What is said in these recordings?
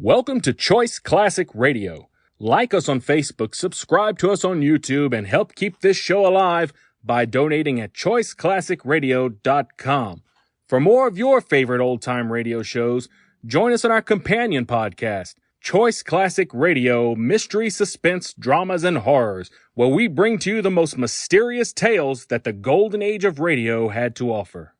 Welcome to Choice Classic Radio. Like us on Facebook, subscribe to us on YouTube, and help keep this show alive by donating at choiceclassicradio.com. For more of your favorite old-time radio shows, join us on our companion podcast, Choice Classic Radio, Mystery, Suspense, Dramas, and Horrors, where we bring to you the most mysterious tales that the golden age of radio had to offer.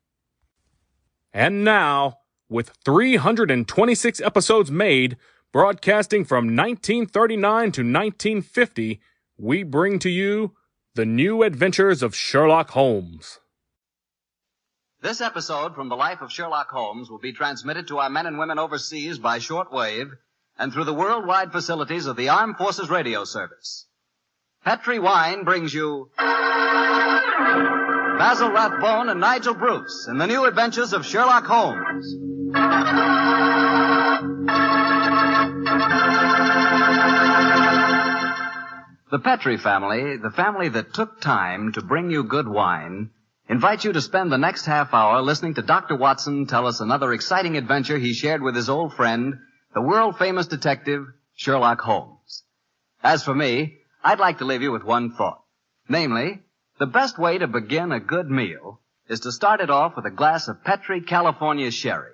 And now, with 326 episodes made, broadcasting from 1939 to 1950, we bring to you The New Adventures of Sherlock Holmes. This episode from the life of Sherlock Holmes will be transmitted to our men and women overseas by shortwave and through the worldwide facilities of the Armed Forces Radio Service. Petri Wine brings you Basil Rathbone and Nigel Bruce in The New Adventures of Sherlock Holmes. The Petri family, the family that took time to bring you good wine, invites you to spend the next half hour listening to Dr. Watson tell us another exciting adventure he shared with his old friend, the world-famous detective, Sherlock Holmes. As for me, I'd like to leave you with one thought. Namely, the best way to begin a good meal is to start it off with a glass of Petri California sherry.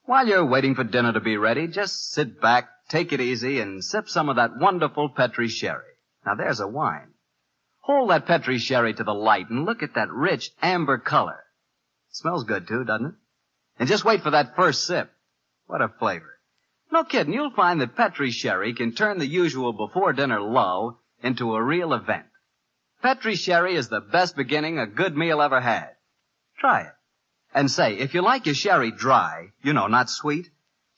While you're waiting for dinner to be ready, just sit back, take it easy, and sip some of that wonderful Petri sherry. Now there's a wine. Hold that Petri sherry to the light and look at that rich amber color. Smells good too, doesn't it? And just wait for that first sip. What a flavor. No kidding, you'll find that Petri sherry can turn the usual before-dinner lull into a real event. Petri sherry is the best beginning a good meal ever had. Try it. And say, if you like your sherry dry, not sweet,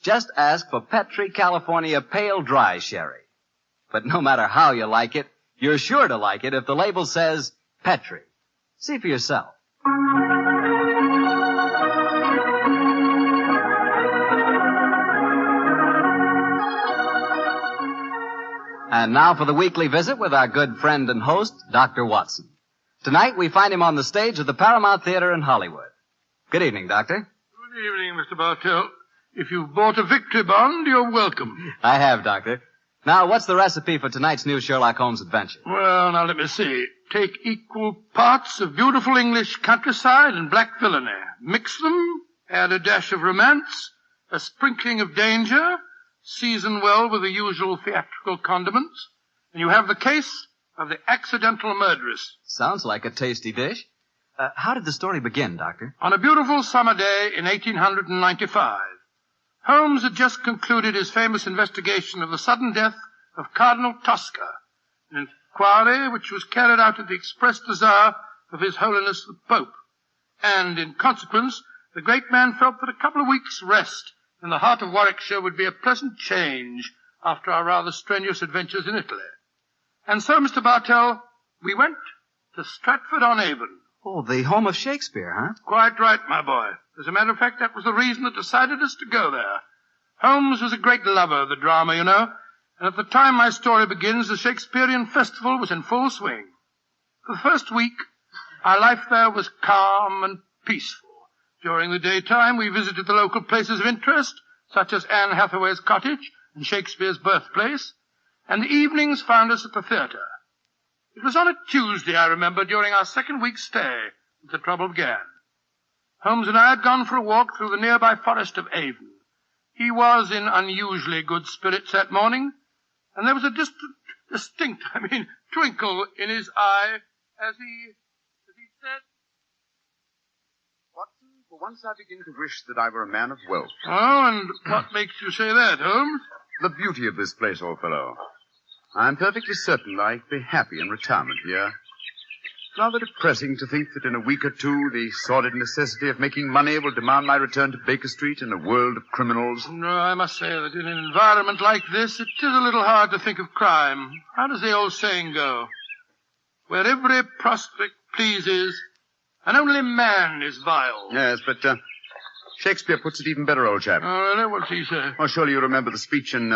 just ask for Petri California Pale Dry Sherry. But no matter how you like it, you're sure to like it if the label says Petri. See for yourself. And now for the weekly visit with our good friend and host, Dr. Watson. Tonight we find him on the stage of the Paramount Theater in Hollywood. Good evening, Doctor. Good evening, Mr. Bartell. If you've bought a victory bond, you're welcome. I have, Doctor. Now, what's the recipe for tonight's new Sherlock Holmes adventure? Well, now let me see. Take equal parts of beautiful English countryside and black villainy. Mix them, add a dash of romance, a sprinkling of danger, season well with the usual theatrical condiments, and you have the case of the accidental murderess. Sounds like a tasty dish. How did the story begin, Doctor? On a beautiful summer day in 1895, Holmes had just concluded his famous investigation of the sudden death of Cardinal Tosca, an inquiry which was carried out at the express desire of His Holiness the Pope. And, in consequence, the great man felt that a couple of weeks' rest in the heart of Warwickshire would be a pleasant change after our rather strenuous adventures in Italy. And so, Mr. Bartell, we went to Stratford-on-Avon. Oh, the home of Shakespeare, huh? Quite right, my boy. As a matter of fact, that was the reason that decided us to go there. Holmes was a great lover of the drama, and at the time my story begins, the Shakespearean festival was in full swing. For the first week, our life there was calm and peaceful. During the daytime, we visited the local places of interest, such as Anne Hathaway's cottage and Shakespeare's birthplace, and the evenings found us at the theater. It was on a Tuesday, I remember, during our second week's stay, that the trouble began. Holmes and I had gone for a walk through the nearby forest of Avon. He was in unusually good spirits that morning, and there was a distinct twinkle in his eye as he said, Watson, for once I begin to wish that I were a man of wealth. Oh, and what makes you say that, Holmes? The beauty of this place, old fellow. I'm perfectly certain I'd be happy in retirement here. It's rather depressing to think that in a week or two the sordid necessity of making money will demand my return to Baker Street in a world of criminals. No, I must say that in an environment like this, it is a little hard to think of crime. How does the old saying go? Where every prospect pleases, and only man is vile. Yes, but Shakespeare puts it even better, old chap. Oh, really? What's he say? Well, surely you remember the speech in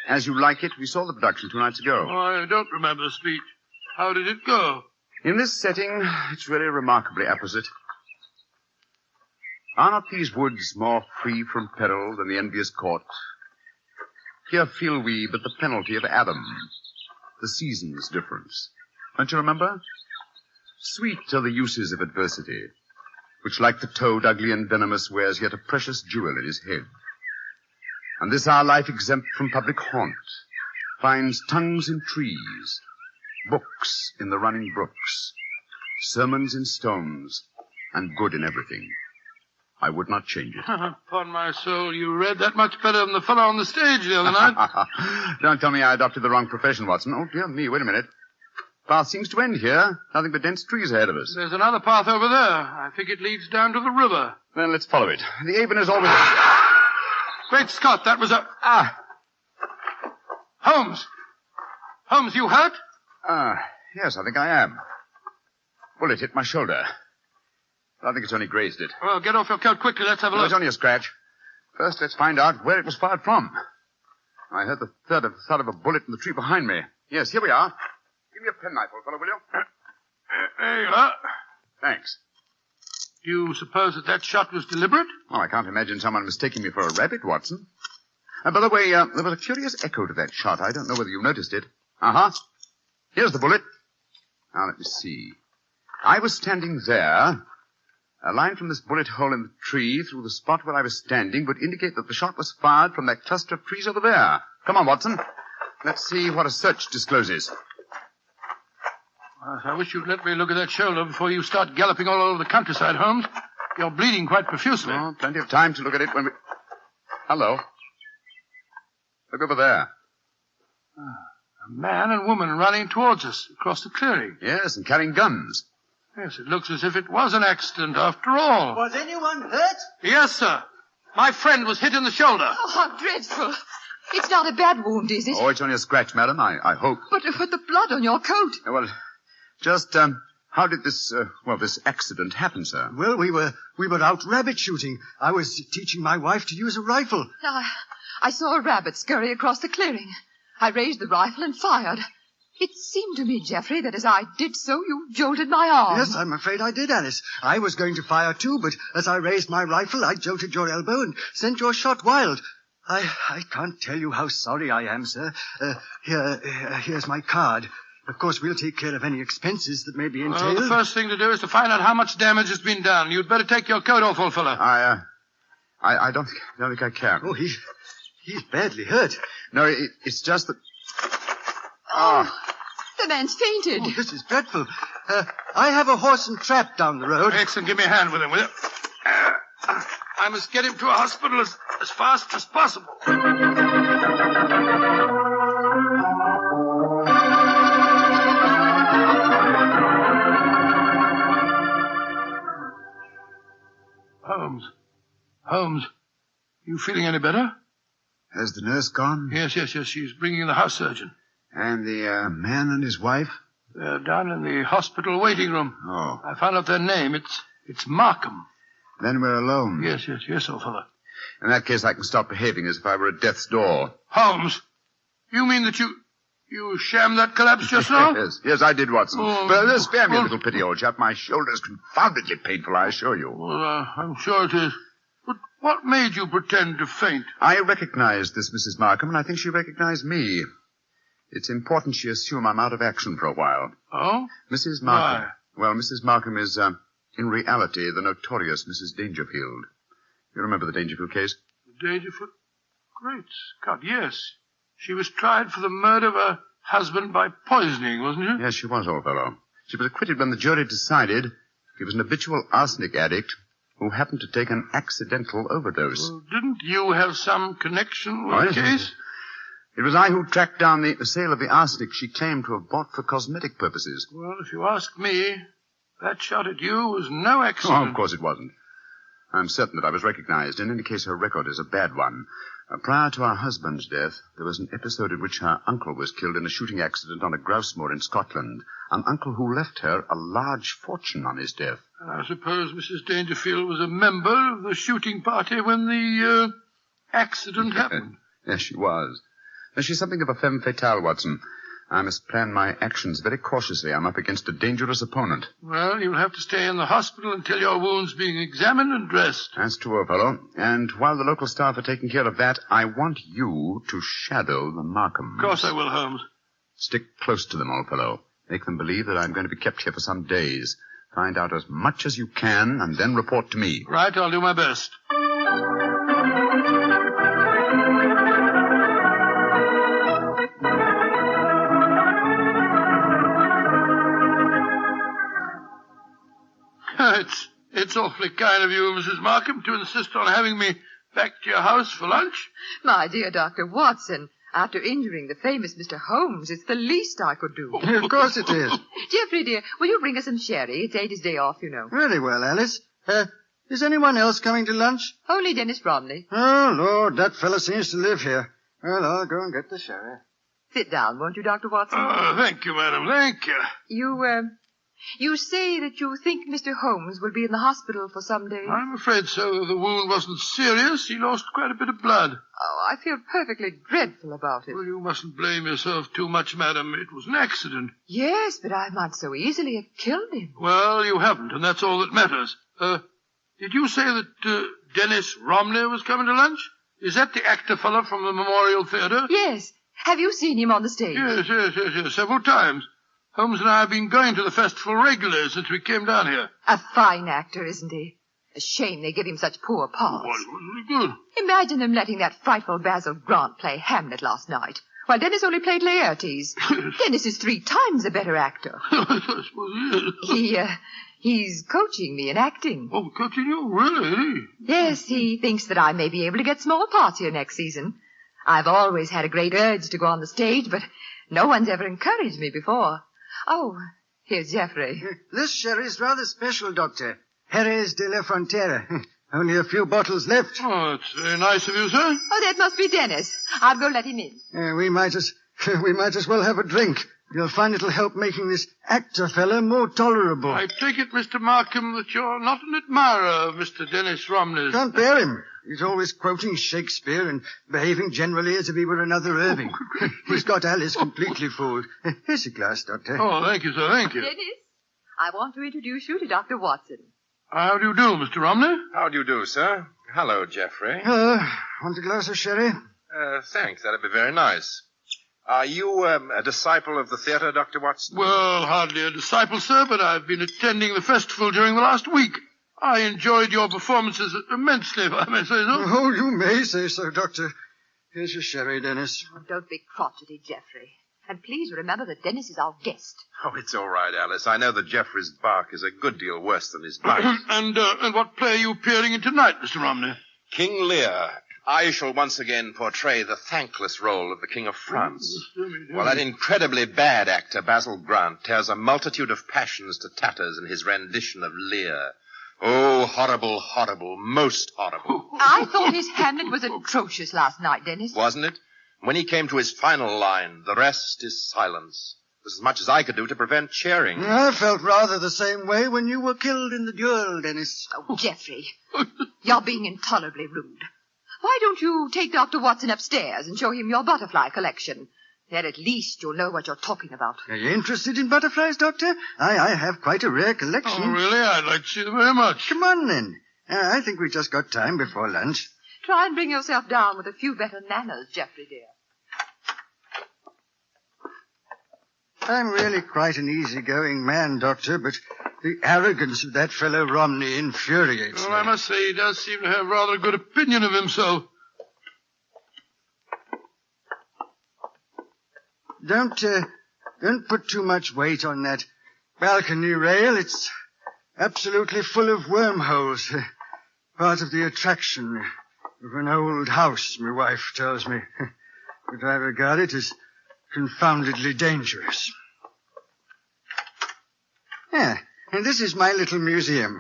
As You Like It? We saw the production 2 nights ago. Oh, I don't remember the speech. How did it go? In this setting, it's really remarkably apposite. Are not these woods more free from peril than the envious court? Here feel we but the penalty of Adam, the season's difference. Don't you remember? Sweet are the uses of adversity, which like the toad, ugly and venomous, wears yet a precious jewel in his head. And this our life exempt from public haunt finds tongues in trees, books in the running brooks, sermons in stones, and good in everything. I would not change it. Upon my soul, you read that much better than the fellow on the stage the other night. Don't tell me I adopted the wrong profession, Watson. Oh, dear me, wait a minute. Path seems to end here. Nothing but dense trees ahead of us. There's another path over there. I think it leads down to the river. Then let's follow it. The Avon is always... Great Scott, that was a... Holmes! Holmes, you hurt? Yes, I think I am. Bullet hit my shoulder. I think it's only grazed it. Well, get off your coat quickly. Let's have a No, look. it's only a scratch. First, let's find out where it was fired from. I heard the thud of a bullet in the tree behind me. Yes, here we are. Give me a penknife, old fellow, will you? There you are. Thanks. Do you suppose that shot was deliberate? Oh, I can't imagine someone mistaking me for a rabbit, Watson. By the way, there was a curious echo to that shot. I don't know whether you noticed it. Here's the bullet. Now, let me see. I was standing there. A line from this bullet hole in the tree through the spot where I was standing would indicate that the shot was fired from that cluster of trees over there. Come on, Watson. Let's see what a search discloses. I wish you'd let me look at that shoulder before you start galloping all over the countryside, Holmes. You're bleeding quite profusely. Oh, plenty of time to look at it when we... Hello. Look over there. A man and woman running towards us across the clearing. Yes, and carrying guns. Yes, it looks as if it was an accident after all. Was anyone hurt? Yes, sir. My friend was hit in the shoulder. Oh, how dreadful. It's not a bad wound, is it? Oh, it's only a scratch, madam, I hope. But the blood on your coat. Well, just, how did this accident happen, sir? Well, we were out rabbit shooting. I was teaching my wife to use a rifle. I saw a rabbit scurry across the clearing. I raised the rifle and fired. It seemed to me, Geoffrey, that as I did so, you jolted my arm. Yes, I'm afraid I did, Alice. I was going to fire too, but as I raised my rifle, I jolted your elbow and sent your shot wild. I can't tell you how sorry I am, sir. Here's my card. Of course, we'll take care of any expenses that may be entailed. Well, the first thing to do is to find out how much damage has been done. You'd better take your coat off, old fellow. I don't think I can. Oh, he's badly hurt. No, it's just that... The man's fainted. Oh, this is dreadful. I have a horse and trap down the road. Excellent. Give me a hand with him, will you? I must get him to a hospital as fast as possible. Holmes, you feeling any better? Has the nurse gone? Yes. She's bringing in the house surgeon. And the man and his wife? They're down in the hospital waiting room. Oh. I found out their name. It's Markham. Then we're alone. Yes, old fellow. In that case, I can stop behaving as if I were at death's door. Holmes, you mean that you shammed that collapse just now? Yes, I did, Watson. But spare me a well- little pity, old chap. My shoulder's confoundedly painful, I assure you. Well, I'm sure it is. But what made you pretend to faint? I recognized this Mrs. Markham, and I think she recognized me. It's important she assume I'm out of action for a while. Oh? Mrs. Markham. Why? Well, Mrs. Markham is, in reality, the notorious Mrs. Dangerfield. You remember the Dangerfield case? Dangerfield? Great Scott, yes. She was tried for the murder of her husband by poisoning, wasn't she? Yes, she was, old fellow. She was acquitted when the jury decided he was an habitual arsenic addict who happened to take an accidental overdose. Well, didn't you have some connection with the yes. case? It was I who tracked down the sale of the arsenic she claimed to have bought for cosmetic purposes. Well, if you ask me, that shot at you was no Oh, accident. of course it wasn't. I'm certain that I was recognized. In any case, her record is a bad one. Prior to her husband's death, there was an episode in which her uncle was killed in a shooting accident on a grouse moor in Scotland. An uncle who left her a large fortune on his death. And I suppose Mrs. Dangerfield was a member of the shooting party when the accident happened. Yes, she was. She's something of a femme fatale, Watson. I must plan my actions very cautiously. I'm up against a dangerous opponent. Well, you'll have to stay in the hospital until your wound's being examined and dressed. That's true, old fellow. And while the local staff are taking care of that, I want you to shadow the Markhams. Of course I will, Holmes. Stick close to them, old fellow. Make them believe that I'm going to be kept here for some days. Find out as much as you can, and then report to me. Right, I'll do my best. It's awfully kind of you, Mrs. Markham, to insist on having me back to your house for lunch. My dear Dr. Watson, after injuring the famous Mr. Holmes, it's the least I could do. Of course it is. Geoffrey, dear, will you bring us some sherry? It's Ada's day off, you know. Very well, Alice. Is anyone else coming to lunch? Only Dennis Romney. Oh, Lord, that fellow seems to live here. Well, I'll go and get the sherry. Sit down, won't you, Dr. Watson? Oh, thank you, madam, thank you. You say that you think Mr. Holmes will be in the hospital for some days? I'm afraid so. The wound wasn't serious. He lost quite a bit of blood. Oh, I feel perfectly dreadful about it. Well, you mustn't blame yourself too much, madam. It was an accident. Yes, but I might so easily have killed him. Well, you haven't, and that's all that matters. Did you say that Dennis Romney was coming to lunch? Is that the actor fellow from the Memorial Theatre? Yes. Have you seen him on the stage? Yes, several times. Holmes and I have been going to the festival regularly since we came down here. A fine actor, isn't he? A shame they give him such poor parts. Well, it was really good. Imagine them letting that frightful Basil Grant play Hamlet last night, while Dennis only played Laertes. Dennis is 3 times a better actor. I suppose he is. He's coaching me in acting. Oh, coaching you? Really? Yes, he thinks that I may be able to get small parts here next season. I've always had a great urge to go on the stage, but no one's ever encouraged me before. Oh, here's Geoffrey. This sherry's rather special, Doctor. Jerez de la Frontera. Only a few bottles left. Oh, that's very nice of you, sir. Oh, that must be Dennis. I'll go let him in. We might as well have a drink. You'll find it'll help making this actor fella more tolerable. I take it, Mr. Markham, that you're not an admirer of Mr. Dennis Romney's. Can't bear him. He's always quoting Shakespeare and behaving generally as if he were another Irving. He's got Alice completely fooled. Here's a glass, Doctor. Oh, thank you, sir, thank you. Dennis, I want to introduce you to Dr. Watson. How do you do, Mr. Romney? How do you do, sir? Hello, Geoffrey. Want a glass of sherry? Thanks. That'd be very nice. Are you a disciple of the theatre, Dr. Watson? Well, hardly a disciple, sir, but I've been attending the festival during the last week. I enjoyed your performances immensely, if I may say so. Oh, you may say so, Doctor. Here's your sherry, Dennis. Oh, don't be crotchety, Geoffrey. And please remember that Dennis is our guest. Oh, it's all right, Alice. I know that Geoffrey's bark is a good deal worse than his bite. And what play are you appearing in tonight, Mr. Romney? King Lear. I shall once again portray the thankless role of the King of France. While that incredibly bad actor, Basil Grant, tears a multitude of passions to tatters in his rendition of Lear. Oh, horrible, horrible, most horrible. I thought his Hamlet was atrocious last night, Dennis. Wasn't it? When he came to his final line, the rest is silence. It was as much as I could do to prevent cheering. I felt rather the same way when you were killed in the duel, Dennis. Oh, Geoffrey, you're being intolerably rude. Why don't you take Dr. Watson upstairs and show him your butterfly collection? Then at least you'll know what you're talking about. Are you interested in butterflies, Doctor? I have quite a rare collection. Oh, really? I'd like to see them very much. Come on, then. I think we've just got time before lunch. Try and bring yourself down with a few better manners, Geoffrey, dear. I'm really quite an easygoing man, Doctor, but the arrogance of that fellow Romney infuriates me. Well, I must say he does seem to have rather a good opinion of himself. Don't put too much weight on that balcony rail. It's absolutely full of wormholes. Part of the attraction of an old house, my wife tells me. But I regard it as confoundedly dangerous. Yeah, and this is my little museum.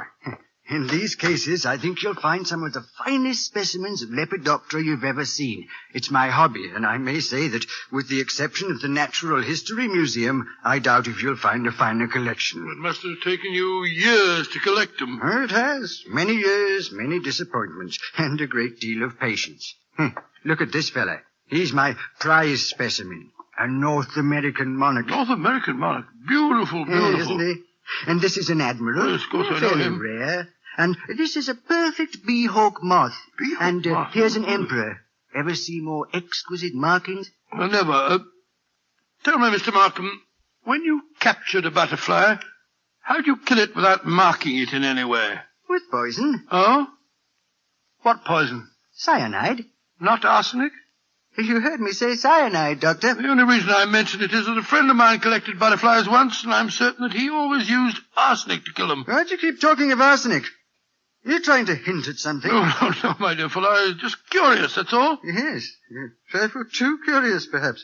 In these cases, I think you'll find some of the finest specimens of Lepidoptera you've ever seen. It's my hobby, and I may say that, with the exception of the Natural History Museum, I doubt if you'll find a finer collection. It must have taken you years to collect them. It has. Many years, many disappointments, and a great deal of patience. Look at this fella. He's my prize specimen. A North American monarch. North American monarch. Beautiful, beautiful. Isn't he? And this is an admiral. Yes, of course I know Very him. rare. And this is a perfect bee-hawk moth. Bee-hawk and moth. Here's an emperor. Ever see more exquisite markings? Well, never. Tell me, Mr. Markham, when you captured a butterfly, how'd you kill it without marking it in any way? With poison. Oh? What poison? Cyanide. Not arsenic? You heard me say cyanide, Doctor. The only reason I mention it is that a friend of mine collected butterflies once, and I'm certain that he always used arsenic to kill them. Why'd you keep talking of arsenic? You're trying to hint at something. No, my dear fellow. I was just curious, that's all. Yes. Trifle too curious, perhaps.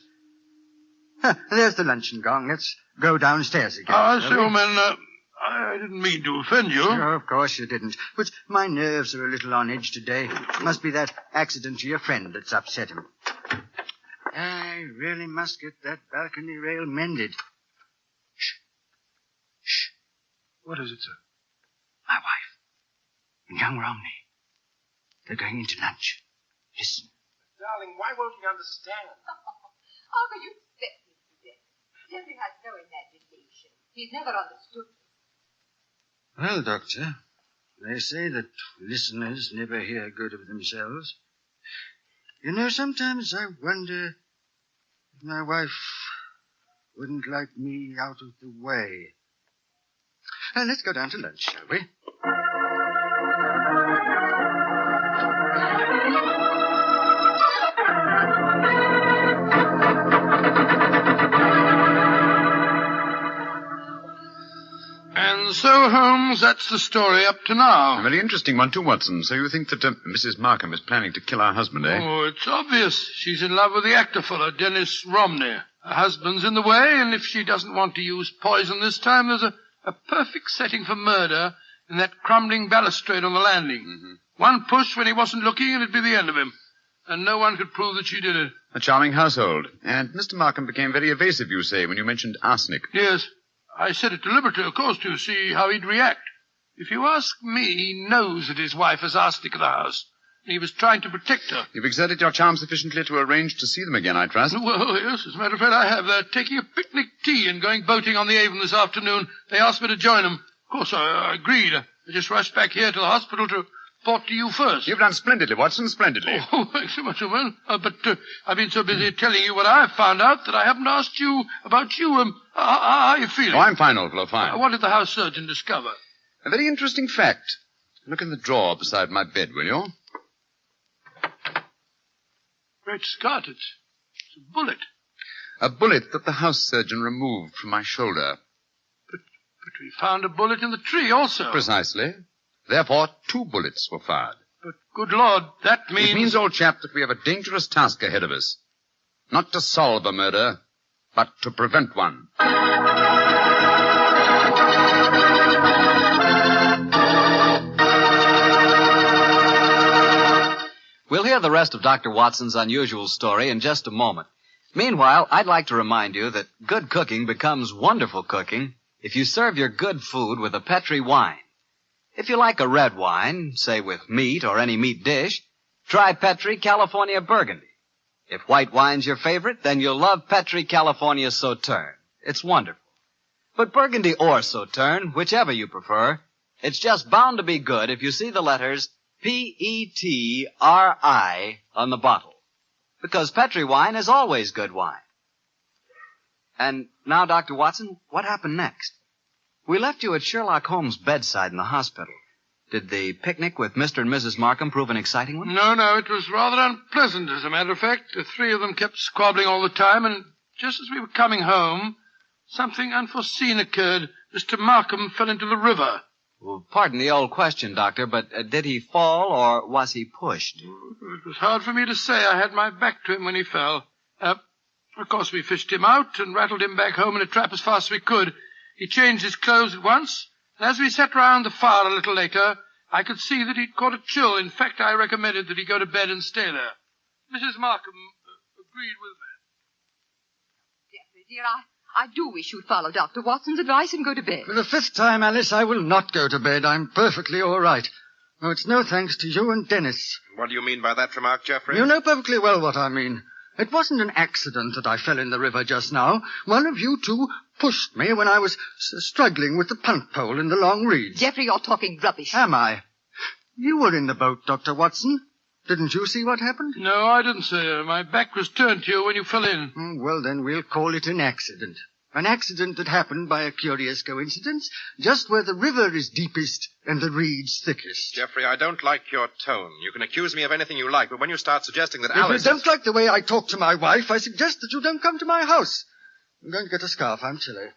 There's the luncheon gong. Let's go downstairs again. I see, old man. I didn't mean to offend you. Oh, of course you didn't. But my nerves are a little on edge today. Must be that accident to your friend that's upset him. I really must get that balcony rail mended. Shh. What is it, sir? My wife and young Romney. They're going into lunch. Listen. Darling, why won't he understand? Arthur, you expect him to do. Jeffrey has no imagination. He's never understood me. Well, Doctor, they say that listeners never hear good of themselves. You know, sometimes I wonder if my wife wouldn't like me out of the way. Let's go down to lunch, shall we? And so, Holmes, that's the story up to now. A very interesting one, too, Watson. So you think that Mrs. Markham is planning to kill our husband, eh? Oh, it's obvious. She's in love with the actor fellow, Dennis Romney. Her husband's in the way, and if she doesn't want to use poison this time, there's a perfect setting for murder in that crumbling balustrade on the landing. Mm-hmm. One push when he wasn't looking, and it'd be the end of him. And no one could prove that she did it. A charming household. And Mr. Markham became very evasive, you say, when you mentioned arsenic. Yes. I said it deliberately, of course, to see how he'd react. If you ask me, he knows that his wife has arsenic in the house. And he was trying to protect her. You've exerted your charm sufficiently to arrange to see them again, I trust. Well, yes, as a matter of fact, I have. They're taking a picnic tea and going boating on the Avon this afternoon. They asked me to join them. Of course, I agreed. I just rushed back here to the hospital to report to you first. You've done splendidly, Watson, splendidly. Oh, thanks so much, man. But I've been so busy telling you what I've found out that I haven't asked you about you. How are you feeling? Oh, I'm fine, old fellow, fine. What did the house surgeon discover? A very interesting fact. Look in the drawer beside my bed, will you? Great Scott, it's a bullet. A bullet that the house surgeon removed from my shoulder. But we found a bullet in the tree also. Precisely. Therefore, 2 bullets were fired. But, good Lord, that means... It means, old chap, that we have a dangerous task ahead of us. Not to solve a murder, but to prevent one. We'll hear the rest of Dr. Watson's unusual story in just a moment. Meanwhile, I'd like to remind you that good cooking becomes wonderful cooking if you serve your good food with a Petri wine. If you like a red wine, say with meat or any meat dish, try Petri California Burgundy. If white wine's your favorite, then you'll love Petri California Sauterne. It's wonderful. But Burgundy or Sauterne, whichever you prefer, it's just bound to be good if you see the letters Petri on the bottle. Because Petri wine is always good wine. And now, Dr. Watson, what happened next? We left you at Sherlock Holmes' bedside in the hospital. Did the picnic with Mr. and Mrs. Markham prove an exciting one? No, it was rather unpleasant, as a matter of fact. The 3 of them kept squabbling all the time, and just as we were coming home, something unforeseen occurred. Mr. Markham fell into the river. Well, pardon the old question, Doctor, but did he fall or was he pushed? It was hard for me to say. I had my back to him when he fell. Of course, we fished him out and rattled him back home in a trap as fast as we could. He changed his clothes at once, and as we sat round the fire a little later, I could see that he'd caught a chill. In fact, I recommended that he go to bed and stay there. Mrs. Markham agreed with me. Jeffrey, dear, I do wish you'd follow Dr. Watson's advice and go to bed. For the 5th time, Alice, I will not go to bed. I'm perfectly all right. Oh, it's no thanks to you and Dennis. What do you mean by that remark, Geoffrey? You know perfectly well what I mean. It wasn't an accident that I fell in the river just now. One of you two pushed me when I was struggling with the punt pole in the long reeds. Jeffrey, you're talking rubbish. Am I? You were in the boat, Dr. Watson. Didn't you see what happened? No, I didn't, sir. My back was turned to you when you fell in. Well, then we'll call it an accident. An accident that happened by a curious coincidence, just where the river is deepest and the reeds thickest. Jeffrey, I don't like your tone. You can accuse me of anything you like, but when you start suggesting that If Alice... you don't like the way I talk to my wife, I suggest that you don't come to my house. I'm going to get a scarf. I'm chilly.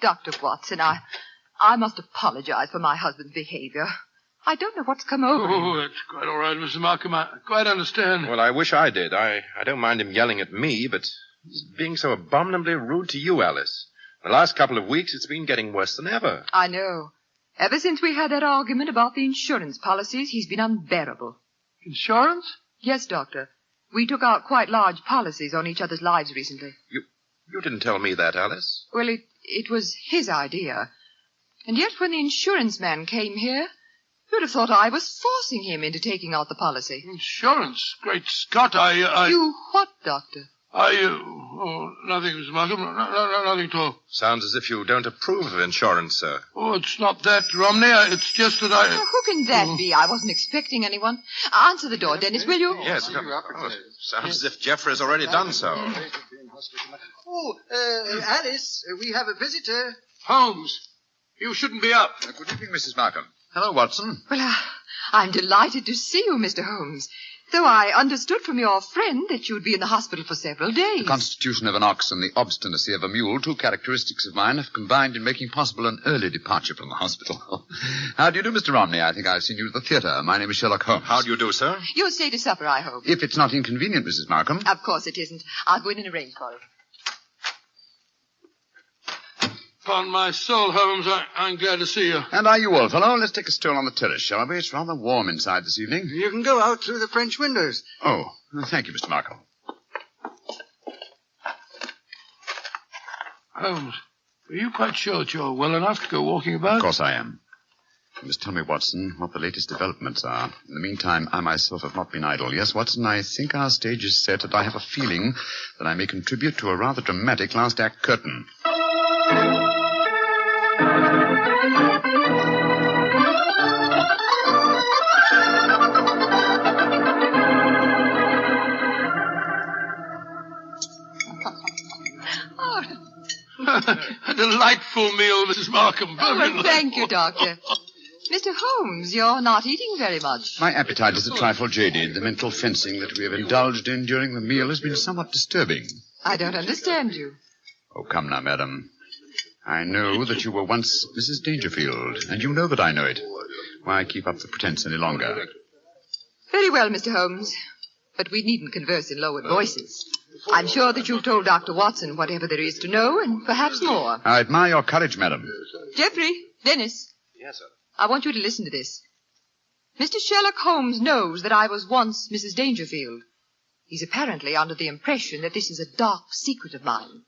Dr. Watson, I must apologize for my husband's behavior. I don't know what's come over him. Oh, that's quite all right, Mr. Markham. I quite understand. Well, I wish I did. I don't mind him yelling at me, but he's being so abominably rude to you, Alice. The last couple of weeks, it's been getting worse than ever. I know. Ever since we had that argument about the insurance policies, he's been unbearable. Insurance? Yes, Doctor. We took out quite large policies on each other's lives recently. You didn't tell me that, Alice. Well, it was his idea. And yet when the insurance man came here, you'd have thought I was forcing him into taking out the policy. Insurance? Great Scott, You what, Doctor? Nothing, Mr. Markham. No, nothing at all. Sounds as if you don't approve of insurance, sir. Oh, it's not that, Romney. It's just that I... Who can that be? I wasn't expecting anyone. Answer the door, Dennis, will you? Yes. Sounds as if Jeffrey has already done so. Alice, we have a visitor. Holmes, you shouldn't be up. Good evening, Mrs. Markham. Hello, Watson. Well, I'm delighted to see you, Mr. Holmes. Though I understood from your friend that you'd be in the hospital for several days. The constitution of an ox and the obstinacy of a mule, two characteristics of mine, have combined in making possible an early departure from the hospital. How do you do, Mr. Romney? I think I've seen you at the theatre. My name is Sherlock Holmes. How do you do, sir? You'll stay to supper, I hope. If it's not inconvenient, Mrs. Markham. Of course it isn't. I'll go in and arrange for it. Upon my soul, Holmes, I'm glad to see you. And are you, old fellow? Let's take a stroll on the terrace, shall we? It's rather warm inside this evening. You can go out through the French windows. Oh, thank you, Mr. Markham. Holmes, are you quite sure that you're well enough to go walking about? Of course I am. You must tell me, Watson, what the latest developments are. In the meantime, I myself have not been idle. Yes, Watson, I think our stage is set, and I have a feeling that I may contribute to a rather dramatic last act curtain. A delightful meal, Mrs. Markham. Oh, well, thank you, Doctor. Mr. Holmes, you're not eating very much. My appetite is a trifle jaded. The mental fencing that we have indulged in during the meal has been somewhat disturbing. I don't understand you. Oh, come now, madam. I know that you were once Mrs. Dangerfield, and you know that I know it. Why keep up the pretense any longer? Very well, Mr. Holmes. But we needn't converse in lowered voices. I'm sure that you've told Dr. Watson whatever there is to know, and perhaps more. I admire your courage, madam. Jeffrey, Dennis. Yes, sir. I want you to listen to this. Mr. Sherlock Holmes knows that I was once Mrs. Dangerfield. He's apparently under the impression that this is a dark secret of mine.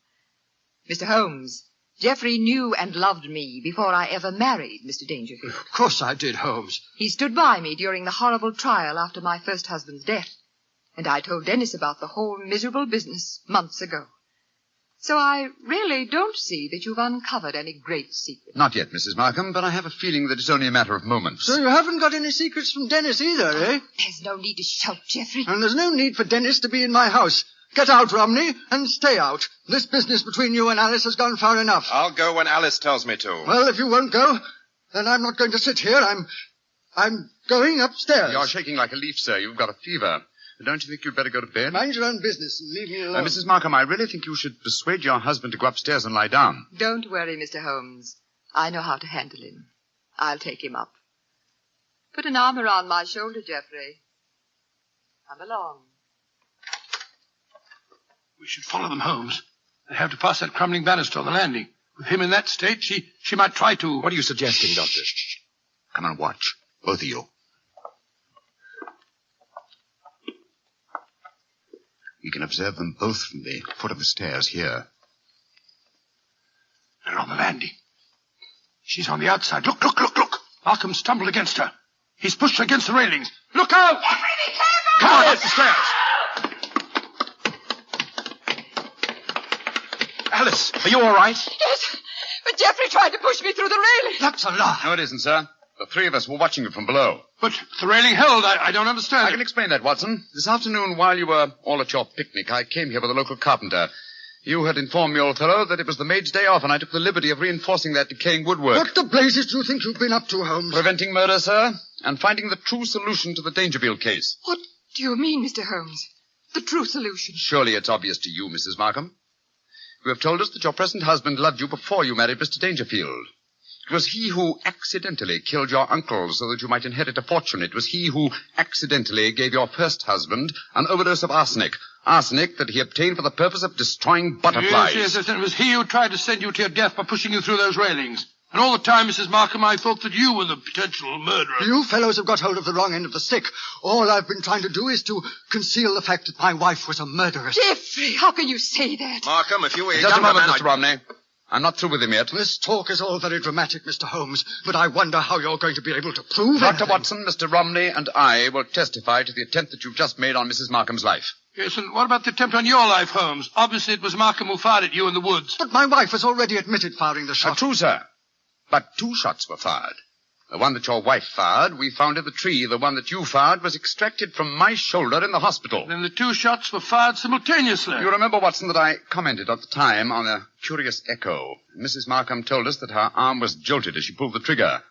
Mr. Holmes, Jeffrey knew and loved me before I ever married Mr. Dangerfield. Of course I did, Holmes. He stood by me during the horrible trial after my first husband's death. And I told Dennis about the whole miserable business months ago. So I really don't see that you've uncovered any great secret. Not yet, Mrs. Markham, but I have a feeling that it's only a matter of moments. So you haven't got any secrets from Dennis either, eh? There's no need to shout, Jeffrey. And there's no need for Dennis to be in my house. Get out, Romney, and stay out. This business between you and Alice has gone far enough. I'll go when Alice tells me to. Well, if you won't go, then I'm not going to sit here. I'm going upstairs. You're shaking like a leaf, sir. You've got a fever. Don't you think you'd better go to bed? Mind your own business and leave me alone. Mrs. Markham, I really think you should persuade your husband to go upstairs and lie down. Don't worry, Mr. Holmes. I know how to handle him. I'll take him up. Put an arm around my shoulder, Jeffrey. Come along. We should follow them, Holmes. They have to pass that crumbling banister on the landing. With him in that state, she might try to... What are you suggesting, Doctor? Come and watch, both of you. We can observe them both from the foot of the stairs here. They're on the landing. She's on the outside. Look. Markham stumbled against her. He's pushed her against the railings. Look out! Jeffrey, be careful! Come on, up the stairs. Alice, are you all right? Yes, but Geoffrey tried to push me through the railing. That's a lie. No, it isn't, sir. The three of us were watching you from below. But the railing held. I don't understand. I can explain that, Watson. This afternoon, while you were all at your picnic, I came here with a local carpenter. You had informed me, old fellow, that it was the maid's day off, and I took the liberty of reinforcing that decaying woodwork. What the blazes do you think you've been up to, Holmes? Preventing murder, sir, and finding the true solution to the Dangerfield case. What do you mean, Mr. Holmes? The true solution. Surely it's obvious to you, Mrs. Markham. You have told us that your present husband loved you before you married Mr. Dangerfield. It was he who accidentally killed your uncle so that you might inherit a fortune. It was he who accidentally gave your first husband an overdose of arsenic. Arsenic that he obtained for the purpose of destroying butterflies. Yes, it was he who tried to send you to your death by pushing you through those railings. And all the time, Mrs. Markham, I thought that you were the potential murderer. You fellows have got hold of the wrong end of the stick. All I've been trying to do is to conceal the fact that my wife was a murderess. Geoffrey, how can you say that? Markham, if you were a Just a younger moment, man, Mr. Romney. I'm not through with him yet. This talk is all very dramatic, Mr. Holmes, but I wonder how you're going to be able to prove Dr. anything. Watson, Mr. Romney, and I will testify to the attempt that you've just made on Mrs. Markham's life. Yes, and what about the attempt on your life, Holmes? Obviously, it was Markham who fired at you in the woods. But my wife has already admitted firing the shot. True, sir. But 2 shots were fired. The one that your wife fired, we found in the tree. The one that you fired was extracted from my shoulder in the hospital. Then the 2 shots were fired simultaneously. You remember, Watson, that I commented at the time on a curious echo. Mrs. Markham told us that her arm was jolted as she pulled the trigger.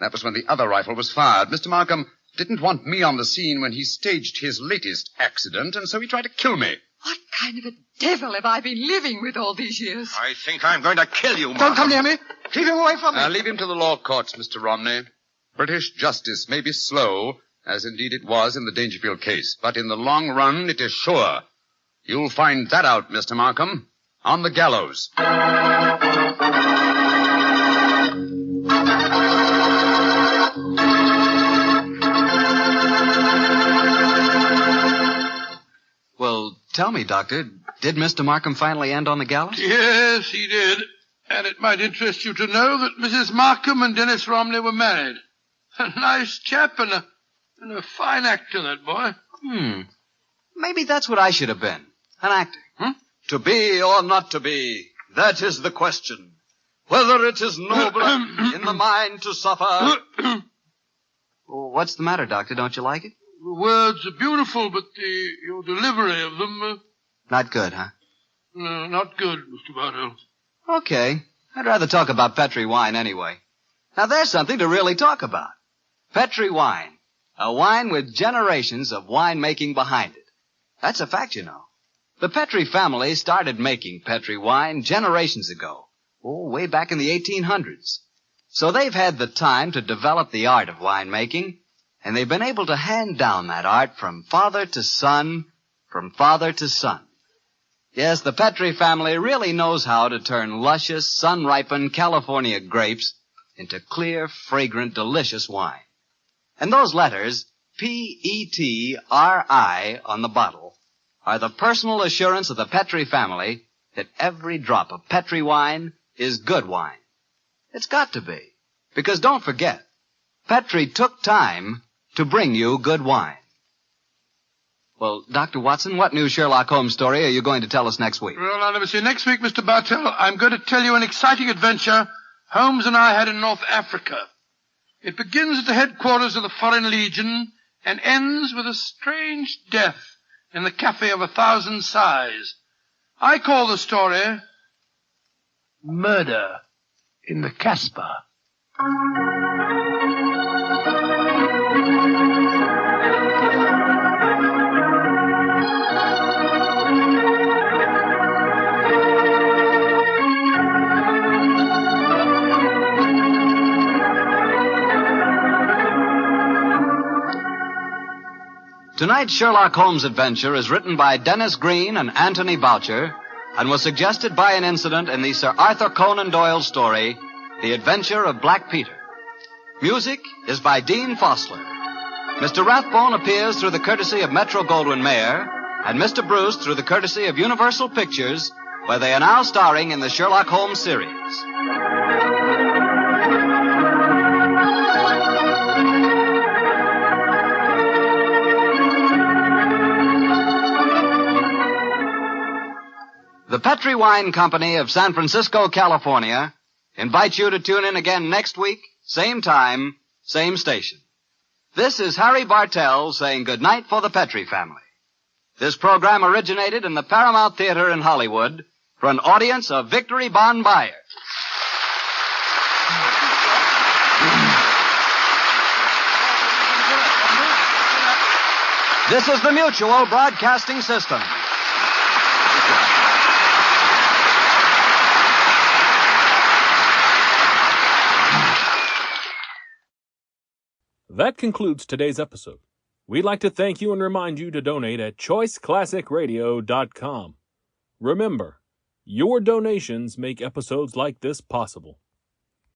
That was when the other rifle was fired. Mr. Markham didn't want me on the scene when he staged his latest accident, and so he tried to kill me. What kind of a devil have I been living with all these years? I think I'm going to kill you, Markham. Don't come near me. Keep him away from me. Leave him to the law courts, Mr. Romney. British justice may be slow, as indeed it was in the Dangerfield case, but in the long run it is sure. You'll find that out, Mr. Markham, on the gallows. Well, tell me, Doctor, did Mr. Markham finally end on the gallows? Yes, he did. And it might interest you to know that Mrs. Markham and Dennis Romney were married. A nice chap and a fine actor, that boy. Maybe that's what I should have been. An actor. To be or not to be, that is the question. Whether it is noble in the mind to suffer. Well, what's the matter, Doctor? Don't you like it? The words are beautiful, but your delivery of them... Not good, huh? not good, Mr. Bartell. Okay. I'd rather talk about Petri wine anyway. Now, there's something to really talk about. Petri wine. A wine with generations of winemaking behind it. That's a fact, you know. The Petri family started making Petri wine generations ago. Way back in the 1800s. So they've had the time to develop the art of winemaking, and they've been able to hand down that art from father to son, from father to son. Yes, the Petri family really knows how to turn luscious, sun-ripened California grapes into clear, fragrant, delicious wine. And those letters, P-E-T-R-I, on the bottle, are the personal assurance of the Petri family that every drop of Petri wine is good wine. It's got to be. Because don't forget, Petri took time to bring you good wine. Well, Dr. Watson, what new Sherlock Holmes story are you going to tell us next week? Well, now, let me see. Next week, Mr. Bartell, I'm going to tell you an exciting adventure Holmes and I had in North Africa. It begins at the headquarters of the Foreign Legion and ends with a strange death in the Cafe of 1,000 Sighs. I call the story Murder in the Casbah. Tonight's Sherlock Holmes adventure is written by Dennis Green and Anthony Boucher and was suggested by an incident in the Sir Arthur Conan Doyle story, The Adventure of Black Peter. Music is by Dean Fosler. Mr. Rathbone appears through the courtesy of Metro-Goldwyn-Mayer and Mr. Bruce through the courtesy of Universal Pictures, where they are now starring in the Sherlock Holmes series. The Petri Wine Company of San Francisco, California, invites you to tune in again next week, same time, same station. This is Harry Bartell saying goodnight for the Petri family. This program originated in the Paramount Theater in Hollywood for an audience of Victory Bond buyers. This is the Mutual Broadcasting System. That concludes today's episode. We'd like to thank you and remind you to donate at choiceclassicradio.com. Remember, your donations make episodes like this possible.